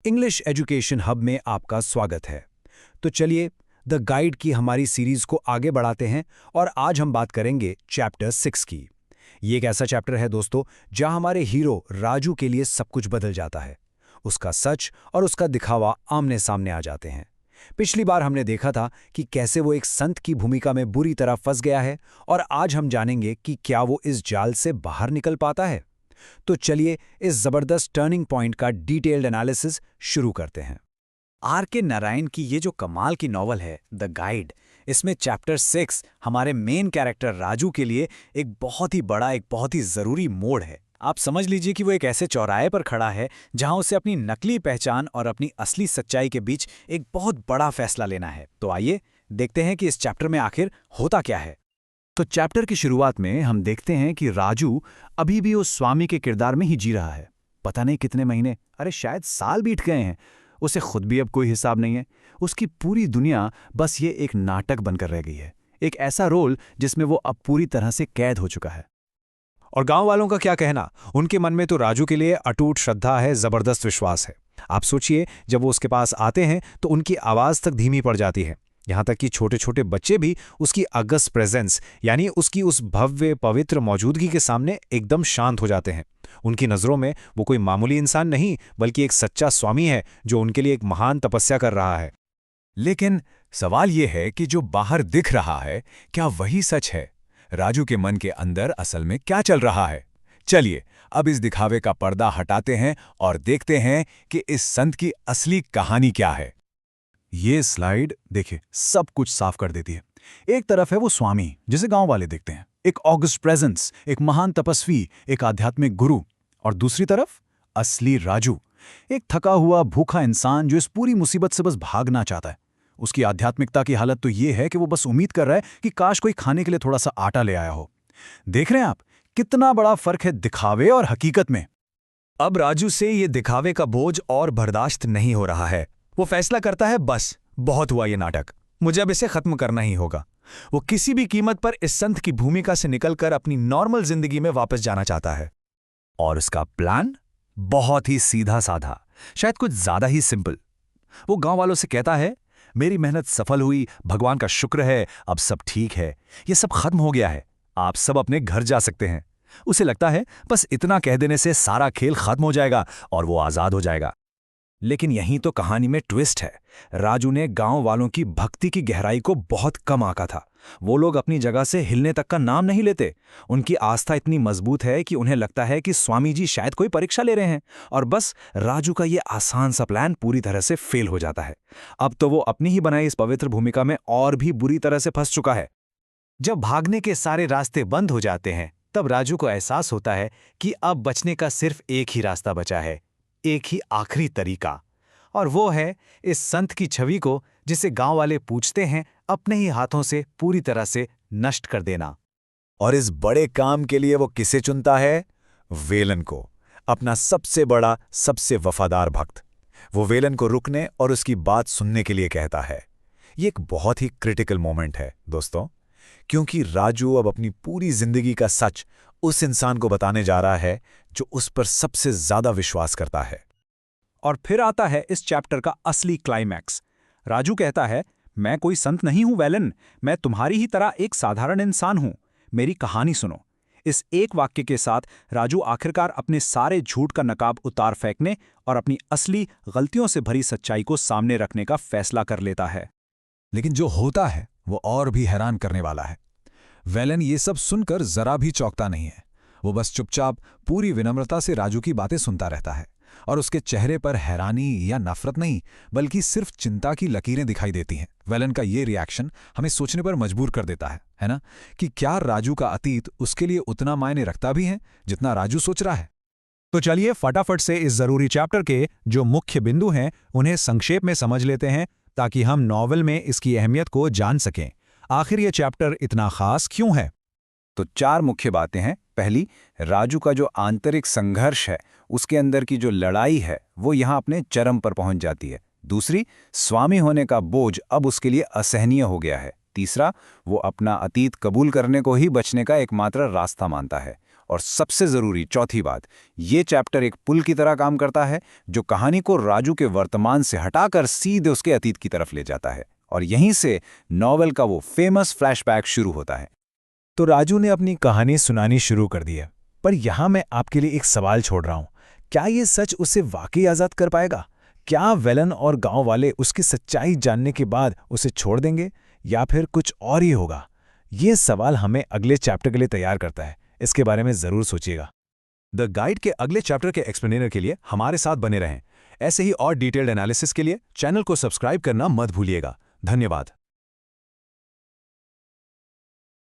English education hub में आपका स्वागत है। तो चलिए द गाइड की हमारी सीरीज को आगे बढ़ाते हैं और आज हम बात करेंगे चैप्टर 6 की। ये एक ऐसा चैप्टर है दोस्तों जहां हमारे हीरो राजू के लिए सब कुछ बदल जाता है। उसका सच और उसका दिखावा आमने सामने आ जाते हैं। पिछली बार हमने देखा था कि कैसे वो एक संत की भूमिका में बुरी तरह फंस गया है और आज हम जानेंगे कि क्या वो इस जाल से बाहर निकल पाता है। तो चलिए इस जबरदस्त टर्निंग पॉइंट का डिटेल्ड एनालिसिस शुरू करते हैं। आर.के. नारायण की ये जो कमाल की नॉवल है द गाइड, इसमें चैप्टर 6 हमारे मेन कैरेक्टर राजू के लिए एक बहुत ही ज़रूरी मोड़ है। आप समझ लीजिए कि वो एक ऐसे चौराहे पर खड़ा है जहां उसे अपनी नकली पहचान और अपनी असली सच्चाई के बीच एक बहुत बड़ा फैसला लेना है। तो आइए देखते हैं कि इस चैप्टर में आखिर होता क्या है। तो चैप्टर की शुरुआत में हम देखते हैं कि राजू अभी भी उस स्वामी के किरदार में ही जी रहा है। पता नहीं कितने महीने, अरे शायद साल बीत गए हैं। उसे खुद भी अब कोई हिसाब नहीं है। उसकी पूरी दुनिया बस ये एक नाटक बनकर रह गई है, एक ऐसा रोल जिसमें वो अब पूरी तरह से कैद हो चुका है। और गांव वालों का क्या कहना, उनके मन में तो राजू के लिए अटूट श्रद्धा है, जबरदस्त विश्वास है। आप सोचिए, जब वो उसके पास आते हैं तो उनकी आवाज़ तक धीमी पड़ जाती है। यहाँ तक कि छोटे छोटे बच्चे भी उसकी अगस्त प्रेजेंस यानी उसकी उस भव्य पवित्र मौजूदगी के सामने एकदम शांत हो जाते हैं। उनकी नज़रों में वो कोई मामूली इंसान नहीं बल्कि एक सच्चा स्वामी है जो उनके लिए एक महान तपस्या कर रहा है। लेकिन सवाल ये है कि जो बाहर दिख रहा है क्या वही सच है? राजू के मन के अंदर असल में क्या चल रहा है? चलिए अब इस दिखावे का पर्दा हटाते हैं और देखते हैं कि इस संत की असली कहानी क्या है। ये स्लाइड देखिए सब कुछ साफ कर देती है। एक तरफ है वो स्वामी जिसे गांव वाले देखते हैं, एक ऑगस्ट प्रेजेंस, एक महान तपस्वी, एक आध्यात्मिक गुरु, और दूसरी तरफ असली राजू, एक थका हुआ भूखा इंसान जो इस पूरी मुसीबत से बस भागना चाहता है। उसकी आध्यात्मिकता की हालत तो ये है कि वो बस उम्मीद कर रहा है कि काश कोई खाने के लिए थोड़ा सा आटा ले आया हो। देख रहे हैं आप कितना बड़ा फर्क है दिखावे और हकीकत में। अब राजू से ये दिखावे का बोझ और बर्दाश्त नहीं हो रहा है। वो फैसला करता है बस बहुत हुआ ये नाटक, मुझे अब इसे खत्म करना ही होगा। वो किसी भी कीमत पर इस संत की भूमिका से निकलकर अपनी नॉर्मल जिंदगी में वापस जाना चाहता है। और उसका प्लान बहुत ही सीधा साधा, शायद कुछ ज्यादा ही सिंपल। वो गांव वालों से कहता है, मेरी मेहनत सफल हुई, भगवान का शुक्र है, अब सब ठीक है, ये सब खत्म हो गया है, आप सब अपने घर जा सकते हैं। उसे लगता है बस इतना कह देने से सारा खेल खत्म हो जाएगा और वो आजाद हो जाएगा। लेकिन यहीं तो कहानी में ट्विस्ट है। राजू ने गांव वालों की भक्ति की गहराई को बहुत कम आंका था। वो लोग अपनी जगह से हिलने तक का नाम नहीं लेते। उनकी आस्था इतनी मजबूत है कि उन्हें लगता है कि स्वामी जी शायद कोई परीक्षा ले रहे हैं, और बस राजू का ये आसान सा प्लान पूरी तरह से फेल हो जाता है। अब तो वो अपनी ही बनाई इस पवित्र भूमिका में और भी बुरी तरह से फंस चुका है। जब भागने के सारे रास्ते बंद हो जाते हैं तब राजू को एहसास होता है कि अब बचने का सिर्फ एक ही रास्ता बचा है, एक ही आखिरी तरीका, और वो है इस संत की छवि को, जिसे गांव वाले पूछते हैं, अपने ही हाथों से पूरी तरह से नष्ट कर देना। और इस बड़े काम के लिए वो किसे चुनता है? वेलन को, अपना सबसे बड़ा, सबसे वफादार भक्त। वो वेलन को रुकने और उसकी बात सुनने के लिए कहता है। ये एक बहुत ही क्रिटिकल मोमेंट है दोस्तों, क्योंकि राजू अब अपनी पूरी जिंदगी का सच उस इंसान को बताने जा रहा है जो उस पर सबसे ज्यादा विश्वास करता है। और फिर आता है इस चैप्टर का असली क्लाइमैक्स। राजू कहता है, मैं कोई संत नहीं हूं वेलन, मैं तुम्हारी ही तरह एक साधारण इंसान हूं, मेरी कहानी सुनो। इस एक वाक्य के साथ राजू आखिरकार अपने सारे झूठ का नकाब उतार फेंकने और अपनी असली गलतियों से भरी सच्चाई को सामने रखने का फैसला कर लेता है। लेकिन जो होता है वो और भी हैरान करने वाला है। वेलन ये सब सुनकर जरा भी चौंकता नहीं है। वो बस चुपचाप पूरी विनम्रता से राजू की बातें सुनता रहता है, और उसके चेहरे पर हैरानी या नफरत नहीं बल्कि सिर्फ चिंता की लकीरें दिखाई देती हैं। वेलन का ये रिएक्शन हमें सोचने पर मजबूर कर देता है ना, कि क्या राजू का अतीत उसके लिए उतना मायने रखता भी है जितना राजू सोच रहा है। तो चलिए फटाफट से इस जरूरी चैप्टर के जो मुख्य बिंदु हैं उन्हें संक्षेप में समझ लेते हैं, ताकि हम नॉवेल में इसकी अहमियत को जान सकें। आखिर ये चैप्टर इतना खास क्यों है? तो 4 मुख्य बातें हैं। पहली, राजू का जो आंतरिक संघर्ष है, उसके अंदर की जो लड़ाई है वो यहाँ अपने चरम पर पहुंच जाती है। दूसरी, स्वामी होने का बोझ अब उसके लिए असहनीय हो गया है। तीसरा, वो अपना अतीत कबूल करने को ही बचने का एकमात्र रास्ता मानता है। और सबसे ज़रूरी चौथी बात, ये चैप्टर एक पुल की तरह काम करता है जो कहानी को राजू के वर्तमान से हटाकर सीधे उसके अतीत की तरफ ले जाता है, और यहीं से नॉवेल का वो फेमस फ्लैशबैक शुरू होता है। तो राजू ने अपनी कहानी सुनानी शुरू कर दी है, पर यहां मैं आपके लिए एक सवाल छोड़ रहा हूं। क्या ये सच उसे वाकई आज़ाद कर पाएगा? क्या वेलन और गांव वाले उसकी सच्चाई जानने के बाद उसे छोड़ देंगे, या फिर कुछ और ही होगा? ये सवाल हमें अगले चैप्टर के लिए तैयार करता है। इसके बारे में ज़रूर सोचिएगा। द गाइड के अगले चैप्टर के एक्सप्लेनर के लिए हमारे साथ बने रहें। ऐसे ही और डिटेल्ड एनालिसिस के लिए चैनल को सब्सक्राइब करना मत भूलिएगा। धन्यवाद।